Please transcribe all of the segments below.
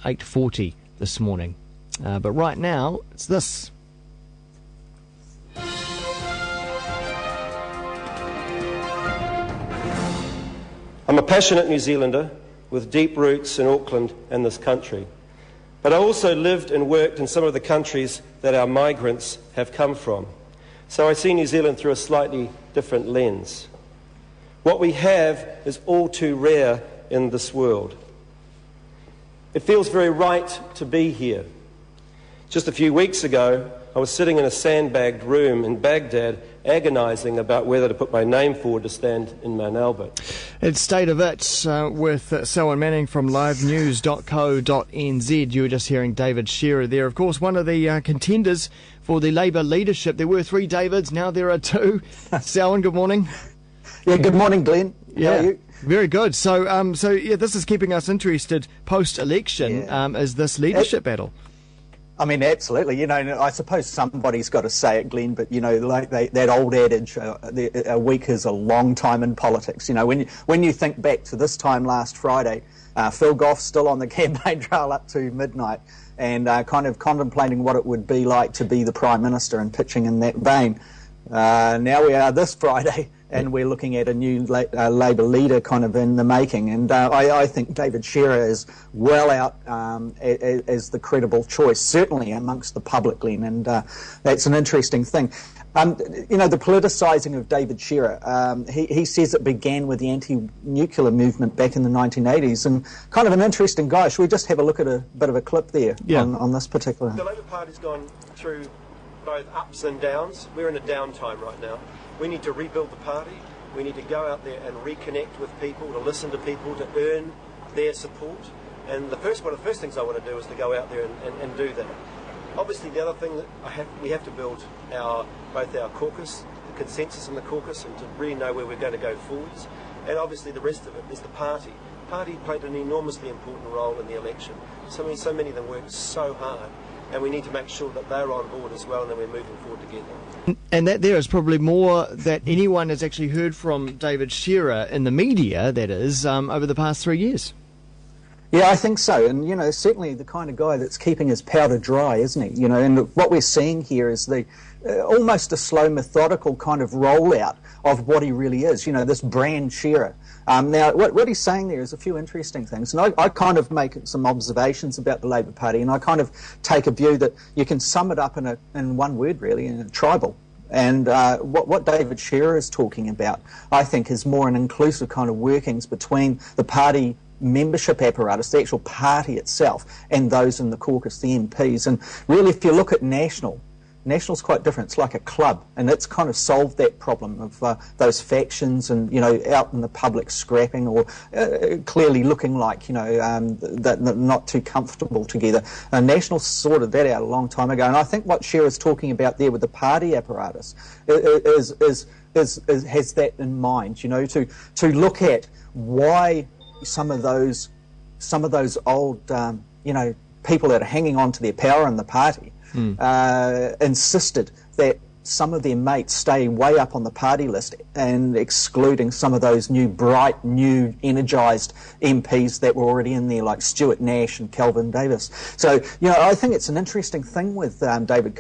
8:40 this morning. But right now, it's this. I'm a passionate New Zealander with deep roots in Auckland and this country. But I also lived and worked in some of the countries that our migrants have come from. So I see New Zealand through a slightly different lens. What we have is all too rare in this world. It feels very right to be here. Just a few weeks ago, I was sitting in a sandbagged room in Baghdad, agonising about whether to put my name forward to stand in Mount Albert. It's State of It with Selwyn Manning from livenews.co.nz. You were just hearing David Shearer there. Of course, one of the contenders for the Labour leadership. There were 3 Davids, now there are 2. Selwyn, good morning. Yeah, good morning, Glenn. How are you? Very good. So, this is keeping us interested post-election, is this leadership battle. I mean, absolutely. You know, I suppose somebody's got to say it, Glenn, but, you know, like that old adage, a week is a long time in politics. You know, when you think back to this time last Friday, Phil Goff's still on the campaign trail up to midnight and kind of contemplating what it would be like to be the Prime Minister and pitching in that vein. Now we are this Friday, and we're looking at a new Labour leader kind of in the making. And I think David Shearer is well out as the credible choice, certainly amongst the public, Glenn, and that's an interesting thing. You know, the politicising of David Shearer, he says it began with the anti-nuclear movement back in the 1980s, and kind of an interesting guy. Should we just have a look at a bit of a clip there on this particular... The Labour Party's gone through both ups and downs. We're in a downtime right now. We need to rebuild the party. We need to go out there and reconnect with people, to listen to people, to earn their support. And one of the first things I want to do is to go out there and do that. Obviously, the other thing that we have to build both our caucus, the consensus in the caucus, and to really know where we're going to go forwards. And obviously, the rest of it is the party. The party played an enormously important role in the election. So many of them worked so hard. And we need to make sure that they're on board as well, and then we're moving forward together. And that there is probably more that anyone has actually heard from David Shearer in the media, that is, over the past 3 years. Yeah, I think so. And, you know, certainly the kind of guy that's keeping his powder dry, isn't he? You know, and what we're seeing here is the almost a slow, methodical kind of rollout of what he really is, you know, this brand Shearer. Now, what he's saying there is a few interesting things, and I kind of make some observations about the Labour Party, and I kind of take a view that you can sum it up in one word, really, in tribal. And what David Shearer is talking about, I think, is more an inclusive kind of workings between the party membership apparatus, the actual party itself, and those in the caucus, the MPs. And really, if you look at National's quite different. It's like a club, and it's kind of solved that problem of those factions and, you know, out in the public scrapping or clearly looking like, you know, that not too comfortable together. National sorted that out a long time ago, and I think what Shearer's talking about there with the party apparatus has that in mind, you know, to look at why some of those old, you know, people that are hanging on to their power in the party insisted that some of their mates stay way up on the party list and excluding some of those bright, new, energised MPs that were already in there, like Stuart Nash and Kelvin Davis. So, you know, I think it's an interesting thing with David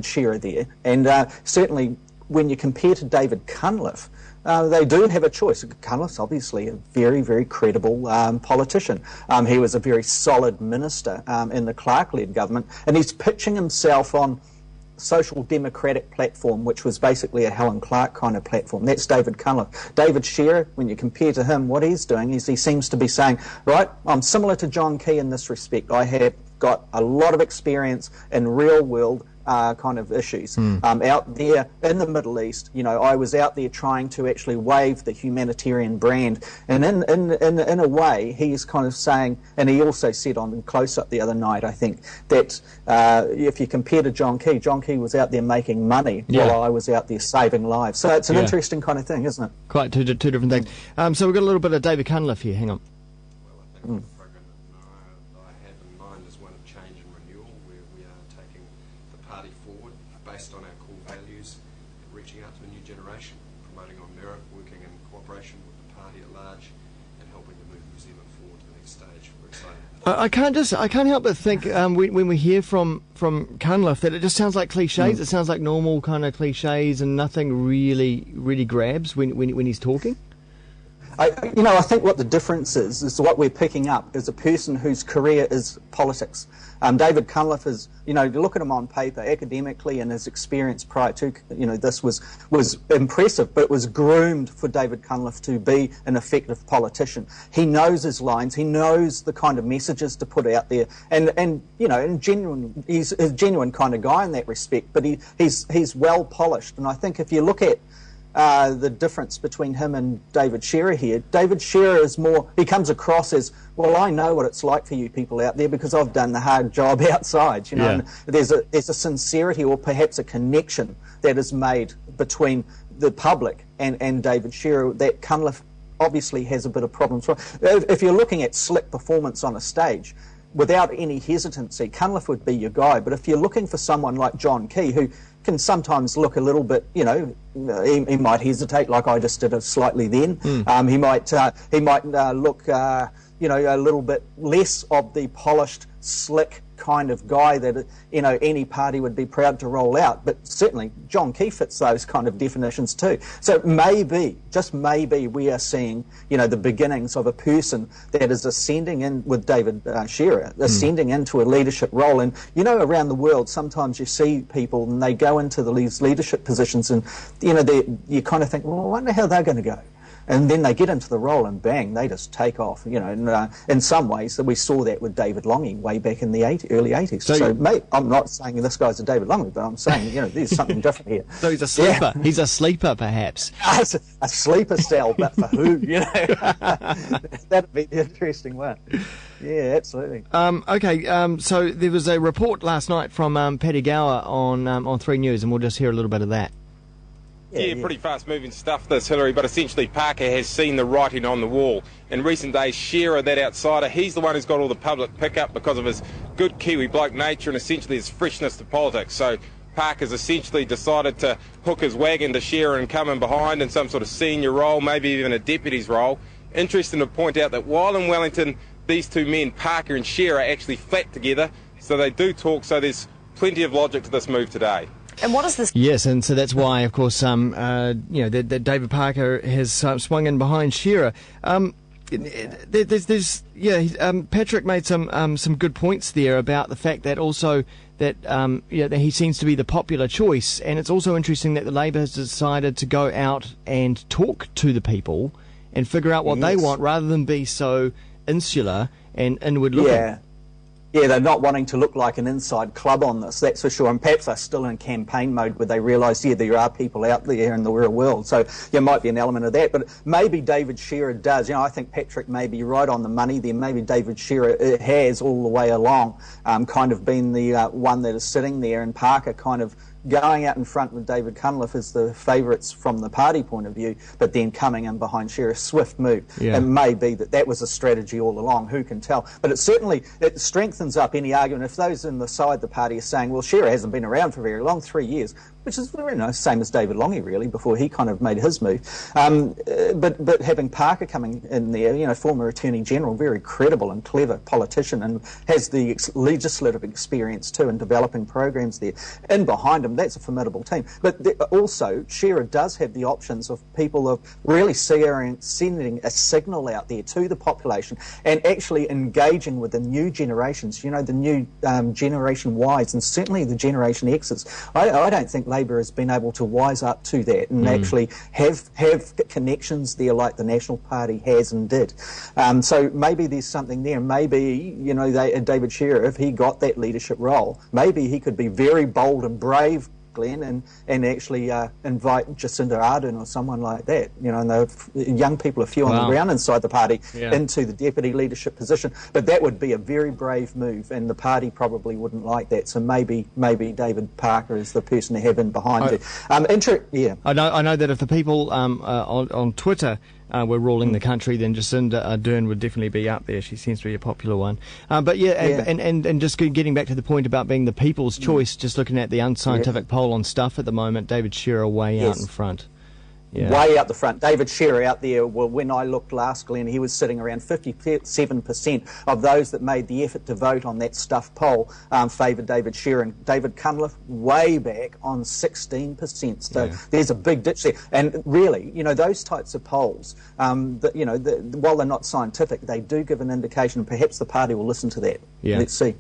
Shearer there, and certainly when you compare to David Cunliffe, they do have a choice. Cunliffe's obviously a very, very credible politician. He was a very solid minister in the Clark-led government, and he's pitching himself on social democratic platform, which was basically a Helen Clark kind of platform. That's David Cunliffe. David Shearer, when you compare to him, what he's doing is he seems to be saying, right, I'm similar to John Key in this respect. I have got a lot of experience in real-world kind of issues. Out there in the Middle East, you know, I was out there trying to actually wave the humanitarian brand, and in a way he's kind of saying, and he also said on Close Up the other night, I think, that if you compare to John Key was out there making money while I was out there saving lives. So it's an interesting kind of thing, isn't it? Quite two different things. So we've got a little bit of David Cunliffe here. Hang on. Well, I think the program that I have in mind is one of change and renewal, where we are taking the party forward based on our core values, reaching out to a new generation, promoting on merit, working in cooperation with the party at large, and helping to move New Zealand forward to the next stage. We're I can't help but think when we hear from Cunliffe that it just sounds like cliches. It sounds like normal kind of cliches, and nothing really grabs when he's talking. I think what the difference is what we're picking up is a person whose career is politics. David Cunliffe is, you look at him on paper academically, and his experience prior to, this was impressive, but it was groomed for David Cunliffe to be an effective politician. He knows his lines, he knows the kind of messages to put out there, and he's a genuine kind of guy in that respect, but he's well polished. And I think if you look at the difference between him and David Shearer here. David Shearer he comes across as, well, I know what it's like for you people out there because I've done the hard job outside, And there's a sincerity or perhaps a connection that is made between the public and David Shearer that Cunliffe obviously has a bit of problems with. If you're looking at slick performance on a stage, without any hesitancy, Cunliffe would be your guy. But if you're looking for someone like John Key, who can sometimes look a little bit, he might hesitate, like I just did slightly then. He might look, a little bit less of the polished, slick kind of guy that any party would be proud to roll out. But certainly John Key fits those kind of definitions too. So maybe, just maybe, we are seeing the beginnings of a person that is ascending in with David Shearer, ascending into a leadership role. And around the world, sometimes you see people and they go into these leadership positions, and you kind of think, well, I wonder how they're going to go. And then they get into the role and bang, they just take off, And in some ways, we saw that with David Longy way back in the early 80s. So mate, I'm not saying this guy's a David Longy, but I'm saying, there's something different here. So he's a sleeper. Yeah. He's a sleeper, perhaps. A sleeper cell, but for who, That'd be the interesting one. Yeah, absolutely. Okay, so there was a report last night from Paddy Gower on 3 News, and we'll just hear a little bit of that. Yeah, pretty fast-moving stuff, this, Hillary, but essentially Parker has seen the writing on the wall. In recent days, Shearer, that outsider, he's the one who's got all the public pickup because of his good Kiwi bloke nature and essentially his freshness to politics. So Parker's essentially decided to hook his wagon to Shearer and come in behind in some sort of senior role, maybe even a deputy's role. Interesting to point out that while in Wellington, these two men, Parker and Shearer, actually flat together, so they do talk, so there's plenty of logic to this move today. And what is this? Yes, and so that's why, of course, that David Parker has swung in behind Shearer. Patrick made some good points there about the fact that also that that he seems to be the popular choice, and it's also interesting that the Labour has decided to go out and talk to the people and figure out what they want rather than be so insular and inward looking. Yeah, they're not wanting to look like an inside club on this, that's for sure. And perhaps they're still in campaign mode where they realise, there are people out there in the real world. So there might be an element of that. But maybe David Shearer does. I think Patrick may be right on the money there. Maybe David Shearer has all the way along kind of been the one that is sitting there, and Parker kind of going out in front with David Cunliffe as the favourites from the party point of view, but then coming in behind Shearer, swift move. Yeah. It may be that was a strategy all along, who can tell? But it strengthens up any argument. If those in the side of the party are saying, well, Shearer hasn't been around for very long, 3 years, which is same as David Longy really before he kind of made his move. But having Parker coming in there, former Attorney General, very credible and clever politician, and has the legislative experience too in developing programs there. In behind him, that's a formidable team. But also, Shearer does have the options of people of really sending a signal out there to the population and actually engaging with the new generations, the new Generation Ys and certainly the Generation X's. I don't think Labour has been able to wise up to that and actually have connections there like the National Party has and did. So maybe there's something there. Maybe, David Shearer, if he got that leadership role, maybe he could be very bold and brave, Glenn, and actually invite Jacinda Ardern or someone like that, and the young people, a few on the ground inside the party, into the deputy leadership position. But that would be a very brave move, and the party probably wouldn't like that. So maybe David Parker is the person to have in behind it. I know that if the people on Twitter were ruling the country, then Jacinda Ardern would definitely be up there. She seems to be a popular one. And just getting back to the point about being the people's choice, just looking at the unscientific poll on Stuff at the moment, David Shearer way out in front. way out the front. David Shearer out there, well, when I looked last, Glenn, he was sitting around 57% of those that made the effort to vote on that stuff poll favoured David Shearer. And David Cunliffe way back on 16%. So there's a big ditch there. And really, those types of polls, while they're not scientific, they do give an indication, and perhaps the party will listen to that. Yeah. Let's see.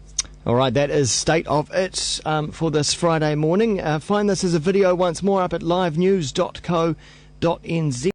All right, that is State of It for this Friday morning. Find this as a video once more up at livenews.co.nz.